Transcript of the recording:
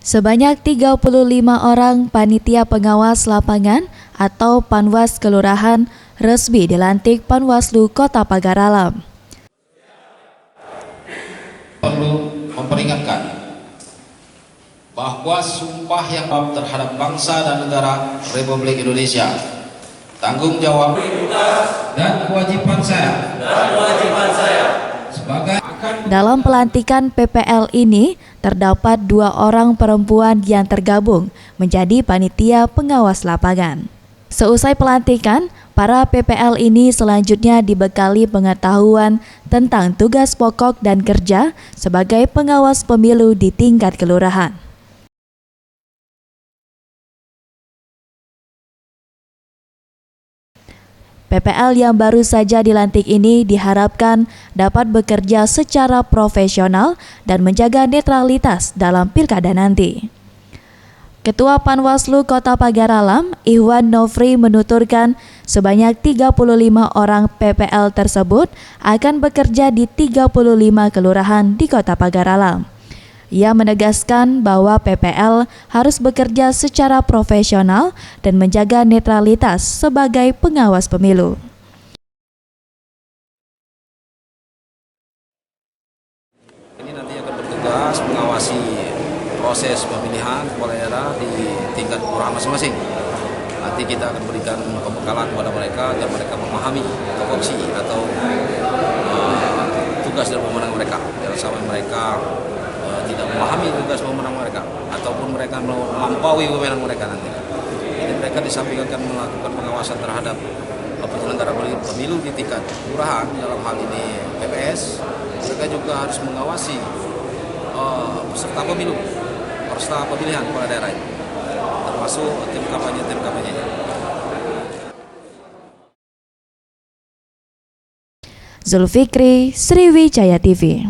Sebanyak 35 orang panitia pengawas lapangan atau Panwas Kelurahan resmi dilantik Panwaslu Kota Pagar Alam. Perlu memperingatkan bahwa sumpah yang terhadap bangsa dan negara Republik Indonesia, tanggung jawab dan kewajiban saya sebagai Dalam pelantikan PPL ini, terdapat 2 orang perempuan yang tergabung menjadi panitia pengawas lapangan. Seusai pelantikan, para PPL ini selanjutnya dibekali pengetahuan tentang tugas pokok dan kerja sebagai pengawas pemilu di tingkat kelurahan. PPL yang baru saja dilantik ini diharapkan dapat bekerja secara profesional dan menjaga netralitas dalam pilkada nanti. Ketua Panwaslu Kota Pagar Alam, Ikhwan Nofri menuturkan sebanyak 35 orang PPL tersebut akan bekerja di 35 kelurahan di Kota Pagar Alam. Ia menegaskan bahwa PPL harus bekerja secara profesional dan menjaga netralitas sebagai pengawas pemilu. Ini nanti akan bertugas mengawasi proses pemilihan kepala daerah di tingkat kelurahan masing-masing. Nanti kita akan berikan pembekalan kepada mereka agar mereka memahami tupoksi atau tugas dan wewenang mereka. Jangan sampai mereka tidak memahami tugas wewenang mereka ataupun mereka melampaui wewenang mereka nanti. Jadi mereka di samping akan melakukan pengawasan terhadap penyelenggara pemilu di tingkat kelurahan, dalam hal ini PPS, mereka juga harus mengawasi peserta pemilu, peserta pemilihan kepala daerah, termasuk tim kampanye. Zulfikri, Sriwijaya TV.